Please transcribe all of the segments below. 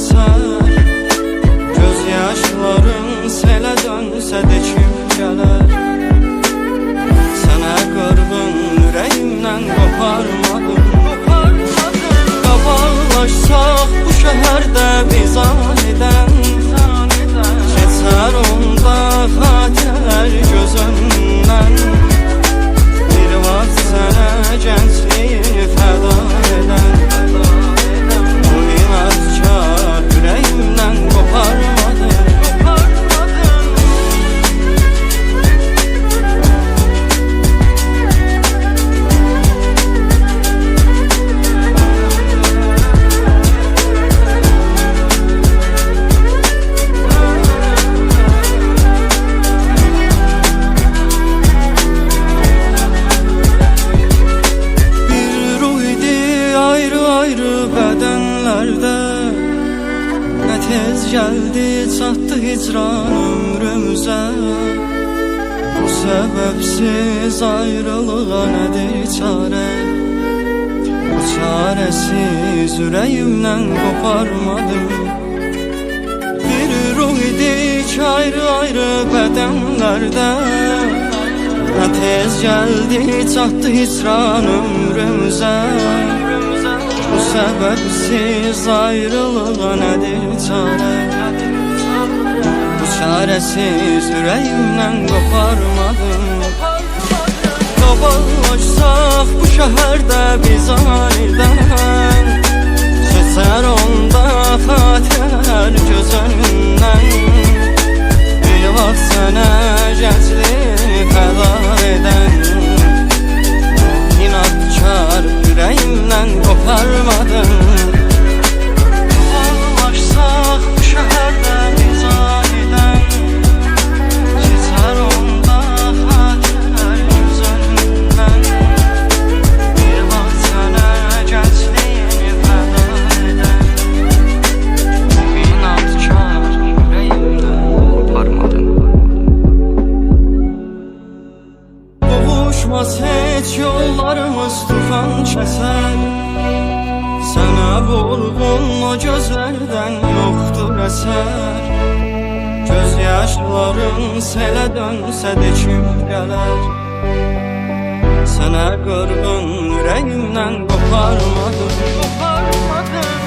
eser. Göz yaşların selə dönsə də kim gələr? Sənə qırğın ürəyimdən qoparmadım. Qabarlaşsaq bu şəhərdə biz anidən, keçər onda xatirələr gözündən. Bir vaxt sənə gəncliyini fəda edən, bu inadkar ürəyimdən qoparmadım. Tez geldi çattı hicran ömrümüze. Bu sebepsiz ayrılığa nedir çare? Bu çaresiz yüreğimden koparmadım. Bir ruh idik ayrı ayrı bedenlerde. Ne tez geldi çattı hicran ömrümüze. Bu sebepsiz ayrılığa nedir çare? Bu çaresiz yüreğimden koparmadım. Qabarlaşsaq bu şəhərdə biz anidən, keçər onda xatirələr gözündən. Bir vaxt sənə gəncliyi fəda edən, inadkar yüreğimden koparmadım. Qabarlaşsaq bu şəhərdə biz anidən, keçər onda xatirələr gözündən. Bir vaxt sənə gəncliyini fəda edən, inadkar yüreğimdən koparmadım. Qovuşmaz heç yollarımız tufan kəsən, sənə vurğun o gözlərdən yoxdur əsər. Göz yaşların selə dönsə də kim gələr? Sənə qırğın ürəyimdən qoparmadım.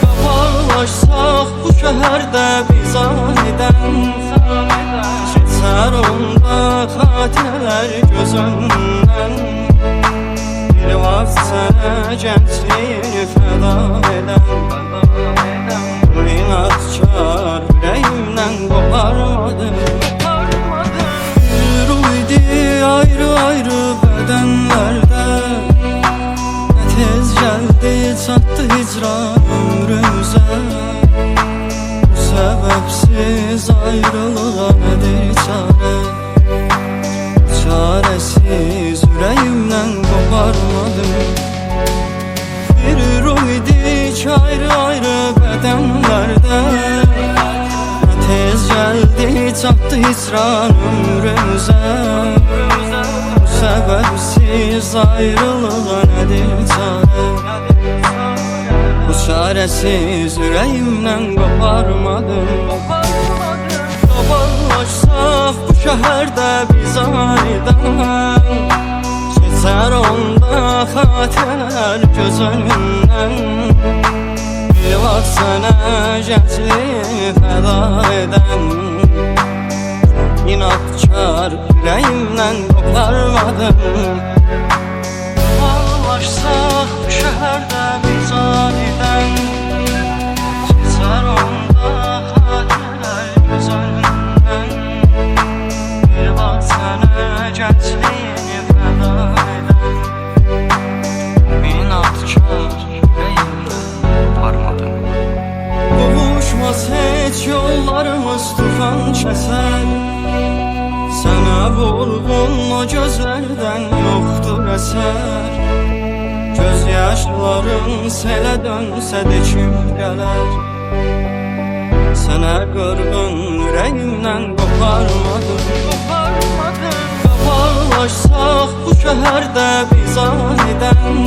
Qabarlaşsaq bu şəhərdə biz anidən, keçər onda xatirələr gözündən. Bir vaxt sənə gəncliyini fəda edən, bu inadkar ürəyimdən qoparmadım. Bir ruh idi ayrı ayrı bədənlərdə, nə tez gəldi çatdı hicran ömrümüzə. Bu səbəbsiz ayrılığa nədir çare? Çaresiz yüreğimden koparmadım. Bir ruh idik ayrı ayrı bedenlerde, tez geldi çattı hicran ömrümüze. Bu sebepsiz ayrılığa nedir çare? Bu çaresiz yüreğimden koparmadım. Qabarlaşsaq bu şəhərdə biz anidən, keçər onda xatirələr gözündən. Bir vaxt sənə gəncliyi fəda edən, inadkar ürəyimdən qoparmadım. Qabarlaşsaq bu şəhərdə biz anidən, keçər onda xatirələr gözündən. Bir vaxt sənə gəncliyini fəda edən, inadkar ürəyimdən qoparmadım. Qovuşmaz heç yollarımız tufan kəsən, sənə vurğun o gözlərdən yoxdur əsər. Göz yaşların selə dönsə də kim gələr? Sənə qırğın ürəyimdən qoparmadım. Qabarlaşsaq bu şəhərdə biz anidən,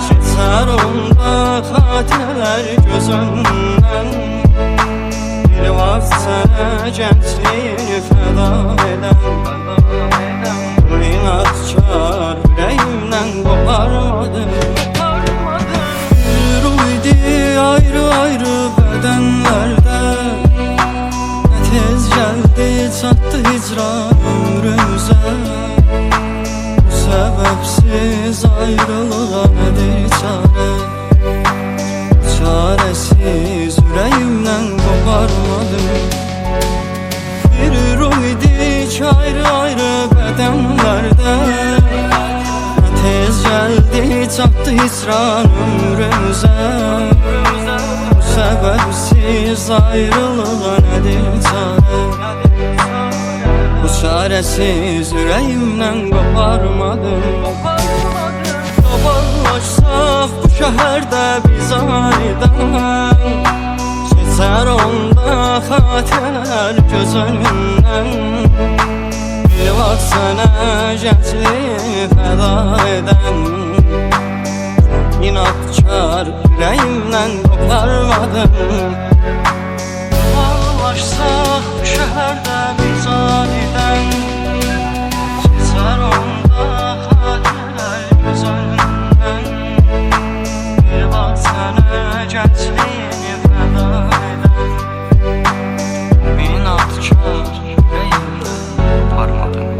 keçər onda xatirələr gözündən. sana gençliğini feda eden Bu inatkar yüreğimden koparmadım Ruhidi ayrı ayrı bedenlerde Ne tez geldi çattı hicran ömrümüze Bu sebepsiz ayrılığa nedir çare Çaresiz yüreğimden koparmadım Bir ruh idik ayrı ayrı bedenlerde Ne tez geldi çattı hicran ömrümüze Bu sebepsiz ayrılığa nedir çare Bu çaresiz yüreğimden koparmadım Dolaşsaq bu şəhərdə biz anidən Keçər onda xatirələr göz önündən Bir vaxt sənə gəncliyi fəda edən İnadkar ürəyimdən qoparmadım Dolaşsaq bu şəhərdə biz anidən Keçər onda xatirələr göz önündən Bir vaxt sənə gəncliyini fəda edən İnadkar ürəyimdən qoparmadım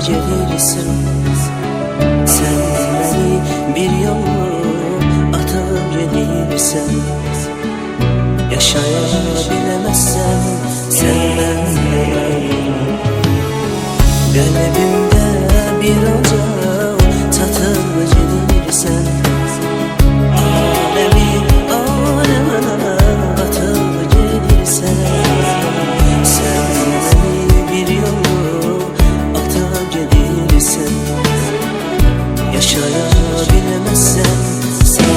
gelirsin sen. bir yolu atıp gelirsen, yaşayabilemezsen senden. Kalbimde bir ocak satıp gelirsen, alemi alemine atıp gelirsen, sen beni bir yolu atıp gelirsen, yaşayabilemezsen senden.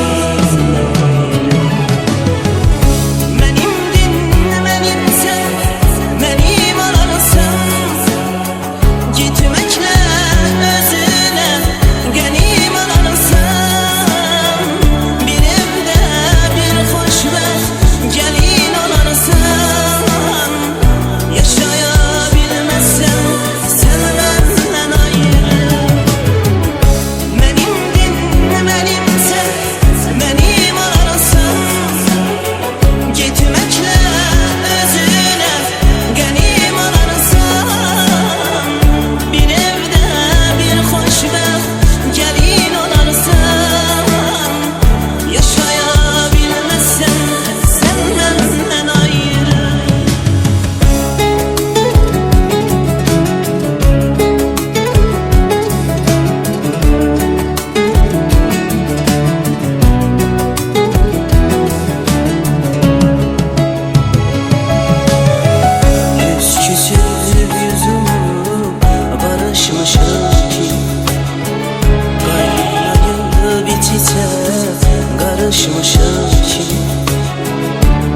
Karışmışız ki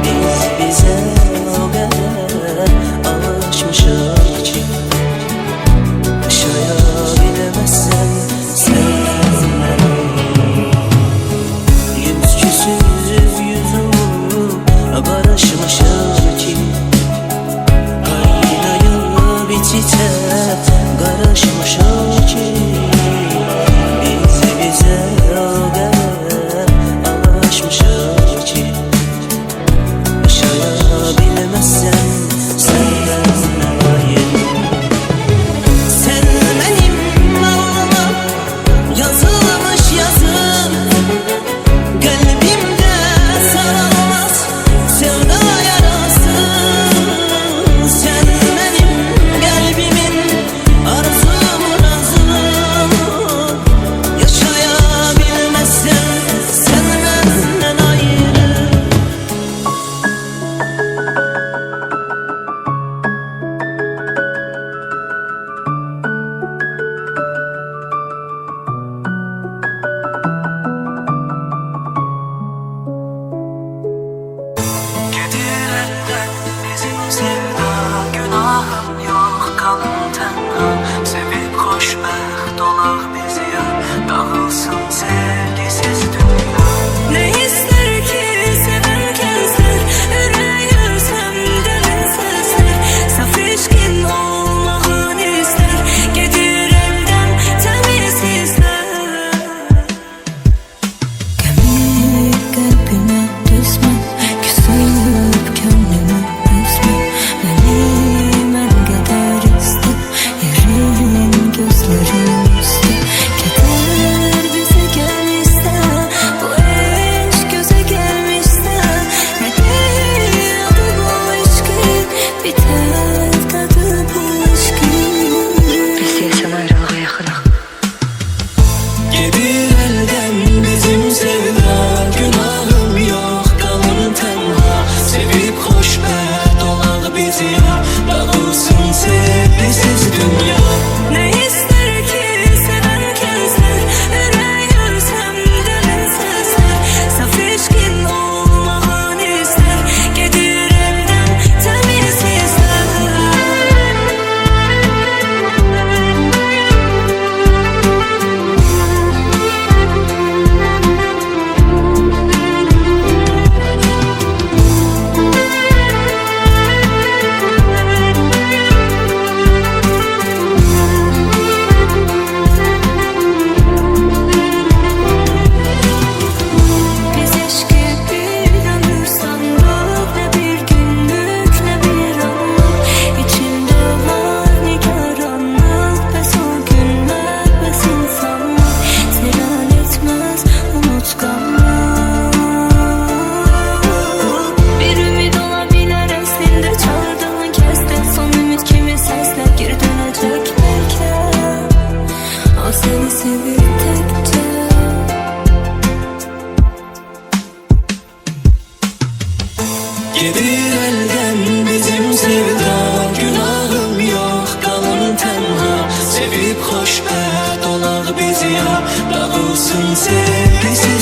biz bize o kadar alışmışız ki, yaşayabilemezsen sen. Yüz küsür yüzüm barışmışız ki, kaynayıp iç içe karışmışız ki, biz bize o kadar yaşayabilemezsen senden hayır. Sen benim alnıma yazılmış yazım, kalbimde sarılmaz sevda yarası. Sen benim kalbimin arzumu razım, yaşayabilmezsen sen benden ayrı. Gedirenden bizim sevda, günahım yok kalın tenha. Sevip hoşbəxt olaq biz ya, dağılsın sevgisiz dünya. Ne ister ki severken sen, yüreğim senden sesler. Saf ilişkin olmağını ister, getir elden temiz hisler. Kalbime düşme, küsüp gönlümü üzme. Beni ben kadar iste, yerin gözlerim üstü. bizi ya, dağılsın sevgisi.